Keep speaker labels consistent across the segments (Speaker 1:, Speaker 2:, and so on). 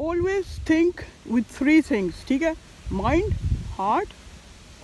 Speaker 1: Always think with three things, ठीक है? Mind, heart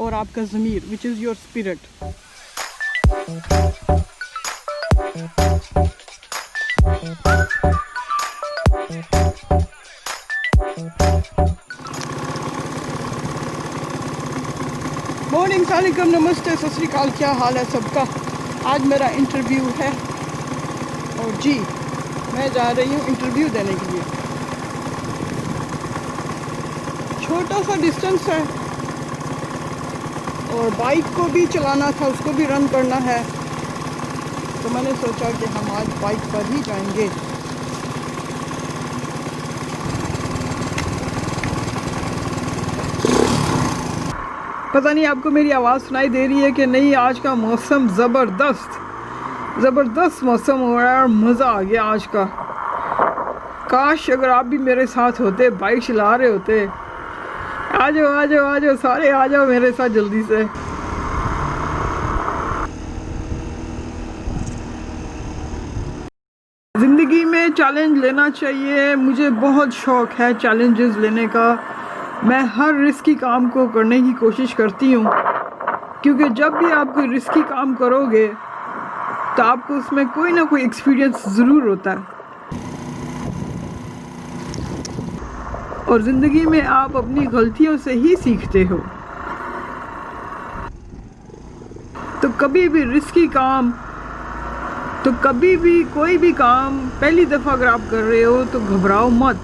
Speaker 1: और आपका ज़मीर, which is your spirit. Morning, सलाम, नमस्ते, सत श्री अकाल, क्या हाल है सबका? आज मेरा इंटरव्यू है और जी मैं जा रही हूँ इंटरव्यू देने के लिए। छोटा सा डिस्टेंस है और बाइक को भी चलाना था, उसको भी रन करना है, तो मैंने सोचा कि हम आज बाइक पर ही जाएंगे। पता नहीं आपको मेरी आवाज़ सुनाई दे रही है कि नहीं। आज का मौसम ज़बरदस्त मौसम हो रहा है और मज़ा आ गया आज का। काश अगर आप भी मेरे साथ होते, बाइक चला रहे होते। आ जाओ सारे, आ जाओ मेरे साथ जल्दी से। ज़िंदगी में चैलेंज लेना चाहिए, मुझे बहुत शौक़ है चैलेंजेस लेने का। मैं हर रिस्की काम को करने की कोशिश करती हूँ, क्योंकि जब भी आप कोई रिस्की काम करोगे तो आपको उसमें कोई ना कोई एक्सपीरियंस ज़रूर होता है। और ज़िंदगी में आप अपनी गलतियों से ही सीखते हो। तो कभी भी रिस्की काम, तो कभी भी कोई भी काम पहली दफ़ा अगर आप कर रहे हो तो घबराओ मत।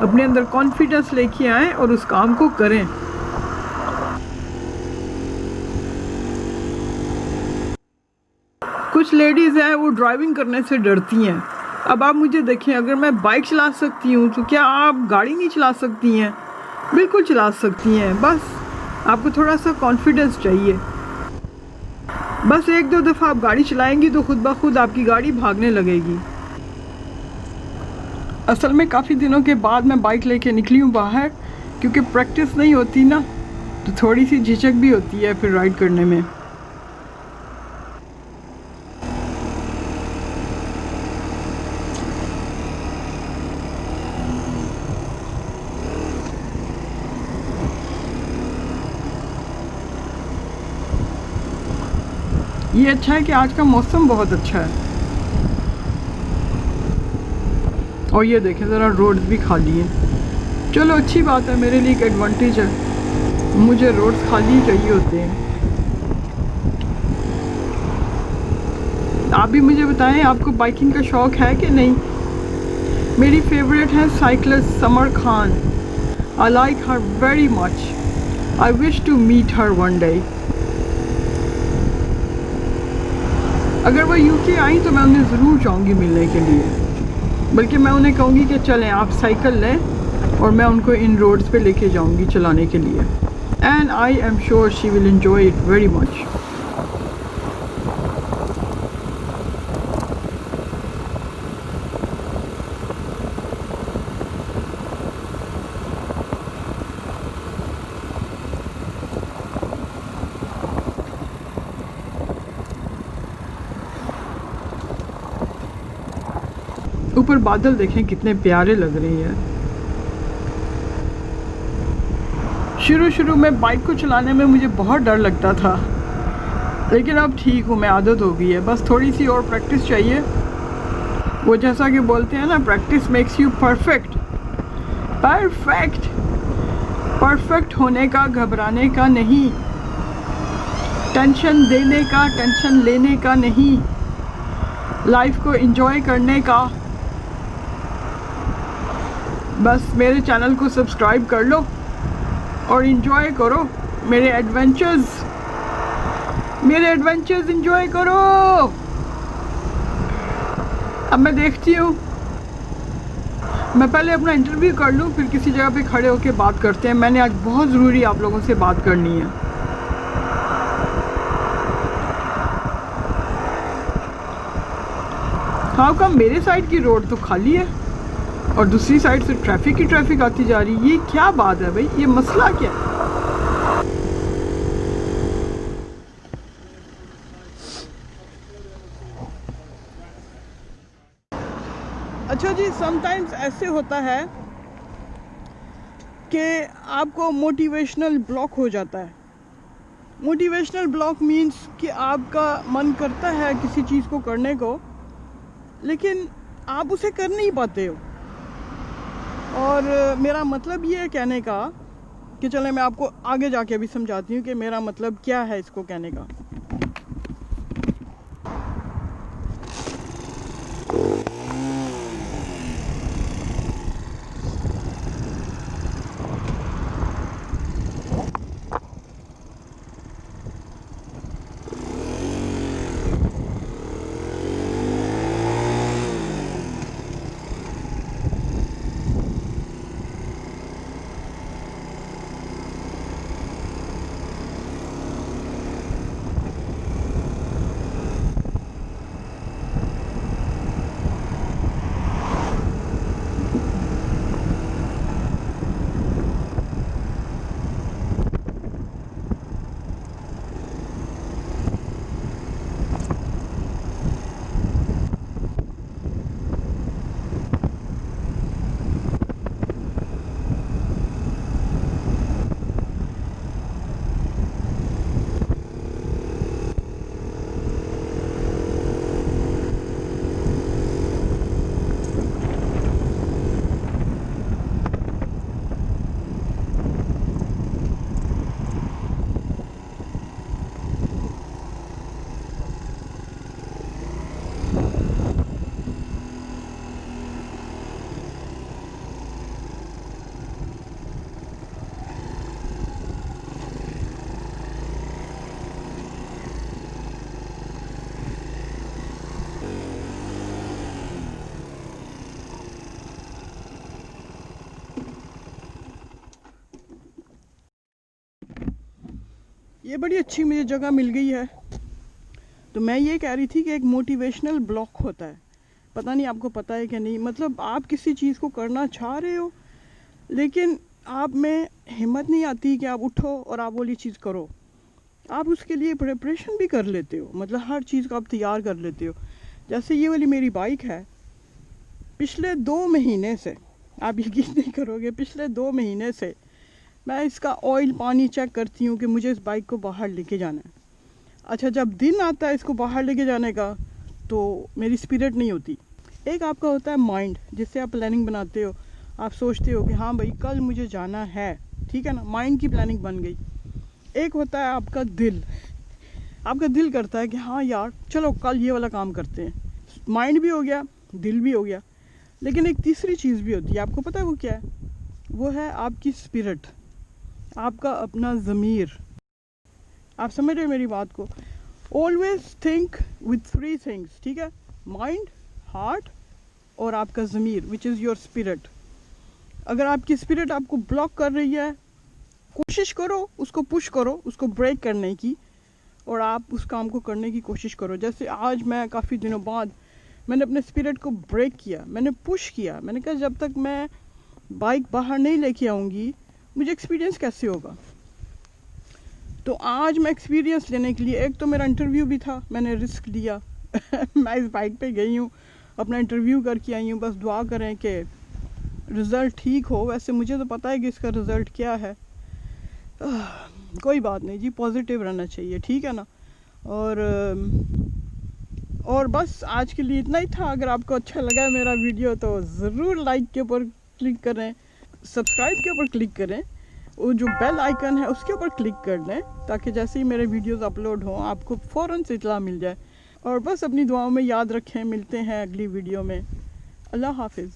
Speaker 1: अपने अंदर कॉन्फिडेंस लेके आएँ और उस काम को करें। कुछ लेडीज़ हैं वो ड्राइविंग करने से डरती हैं। अब आप मुझे देखें, अगर मैं बाइक चला सकती हूँ तो क्या आप गाड़ी नहीं चला सकती हैं? बिल्कुल चला सकती हैं, बस आपको थोड़ा सा कॉन्फिडेंस चाहिए। बस एक दो दफ़ा आप गाड़ी चलाएंगी तो खुद ब खुद आपकी गाड़ी भागने लगेगी। असल में काफ़ी दिनों के बाद मैं बाइक लेके निकली हूँ बाहर, क्योंकि प्रैक्टिस नहीं होती ना, तो थोड़ी सी झिझक भी होती है फिर राइड करने में। ये अच्छा है कि आज का मौसम बहुत अच्छा है। और ये देखें ज़रा, रोड्स भी खाली हैं। चलो अच्छी बात है, मेरे लिए एक एडवांटेज है। मुझे रोड्स खाली चाहिए होते हैं। आप भी मुझे बताएं, आपको बाइकिंग का शौक़ है कि नहीं? मेरी फेवरेट है cyclist Samar Khan. I like her very much. I wish to meet her one day. अगर वो यूके आई तो मैं उन्हें ज़रूर चाहूँगी मिलने के लिए। बल्कि मैं उन्हें कहूँगी कि चलें आप साइकिल लें और मैं उनको इन रोड्स पे लेके जाऊँगी चलाने के लिए। And I am sure she will enjoy it very much. ऊपर बादल देखें कितने प्यारे लग रहे हैं। शुरू में बाइक को चलाने में मुझे बहुत डर लगता था, लेकिन अब ठीक हूँ, मैं आदत हो गई है। बस थोड़ी सी और प्रैक्टिस चाहिए। वो जैसा कि बोलते हैं ना, practice makes you perfect. Perfect होने का, घबराने का नहीं, टेंशन देने का, टेंशन लेने का नहीं, लाइफ को एंजॉय करने का। बस मेरे चैनल को सब्सक्राइब कर लो और एंजॉय करो मेरे एडवेंचर्स एंजॉय करो। अब मैं देखती हूँ, मैं पहले अपना इंटरव्यू कर लूँ, फिर किसी जगह पे खड़े होकर बात करते हैं। मैंने आज बहुत ज़रूरी आप लोगों से बात करनी है। हाँ, कम मेरे साइड की रोड तो खाली है और दूसरी साइड से ट्रैफिक आती जा रही है। ये क्या बात है भाई, ये मसला क्या है? अच्छा जी, समटाइम्स ऐसे होता है कि आपको मोटिवेशनल ब्लॉक हो जाता है। मोटिवेशनल ब्लॉक मीन्स कि आपका मन करता है किसी चीज़ को करने को, लेकिन आप उसे कर नहीं पाते हो। और मेरा मतलब ये है कहने का कि चले मैं आपको आगे जाके अभी समझाती हूँ कि मेरा मतलब क्या है इसको कहने का। ये बड़ी अच्छी मुझे जगह मिल गई है। तो मैं ये कह रही थी कि एक मोटिवेशनल ब्लॉक होता है, पता नहीं आपको पता है कि नहीं। मतलब आप किसी चीज़ को करना चाह रहे हो, लेकिन आप में हिम्मत नहीं आती कि आप उठो और आप वाली चीज़ करो। आप उसके लिए प्रिपरेशन भी कर लेते हो, मतलब हर चीज़ को आप तैयार कर लेते हो। जैसे ये वाली मेरी बाइक है, पिछले 2 महीने से, आप यकीन नहीं करोगे, पिछले 2 महीने से मैं इसका ऑयल पानी चेक करती हूँ कि मुझे इस बाइक को बाहर लेके जाना है। अच्छा, जब दिन आता है इसको बाहर लेके जाने का, तो मेरी स्पिरिट नहीं होती। एक आपका होता है माइंड, जिससे आप प्लानिंग बनाते हो, आप सोचते हो कि हाँ भाई कल मुझे जाना है, ठीक है ना, माइंड की प्लानिंग बन गई। एक होता है आपका दिल, आपका दिल करता है कि हाँ यार चलो कल ये वाला काम करते हैं। माइंड भी हो गया, दिल भी हो गया, लेकिन एक तीसरी चीज़ भी होती है। आपको पता है वो क्या है? वो है आपकी स्पिरिट, आपका अपना ज़मीर। आप समझ रहे हो मेरी बात को? ऑलवेज थिंक विथ 3 थिंग्स, ठीक है? माइंड, हार्ट और आपका ज़मीर, विच इज़ योर स्पिरिट। अगर आपकी स्पिरिट आपको ब्लॉक कर रही है, कोशिश करो उसको पुश करो, उसको ब्रेक करने की, और आप उस काम को करने की कोशिश करो। जैसे आज मैं काफ़ी दिनों बाद मैंने अपने स्पिरिट को ब्रेक किया, मैंने पुश किया। मैंने कहा जब तक मैं बाइक बाहर नहीं लेके आऊँगी मुझे एक्सपीरियंस कैसे होगा। तो आज मैं एक्सपीरियंस लेने के लिए, एक तो मेरा इंटरव्यू भी था, मैंने रिस्क लिया मैं इस बाइक पे गई हूँ, अपना इंटरव्यू करके आई हूँ। बस दुआ करें कि रिज़ल्ट ठीक हो। वैसे मुझे तो पता है कि इसका रिज़ल्ट क्या है। कोई बात नहीं जी, पॉजिटिव रहना चाहिए, ठीक है ना। और बस आज के लिए इतना ही था। अगर आपको अच्छा लगा मेरा वीडियो तो ज़रूर लाइक के ऊपर क्लिक करें, सब्सक्राइब के ऊपर क्लिक करें, वो जो बेल आइकन है उसके ऊपर क्लिक कर लें, ताकि जैसे ही मेरे वीडियोस अपलोड हों आपको फ़ौरन से इत्तला मिल जाए। और बस अपनी दुआओं में याद रखें। मिलते हैं अगली वीडियो में। अल्लाह हाफिज़।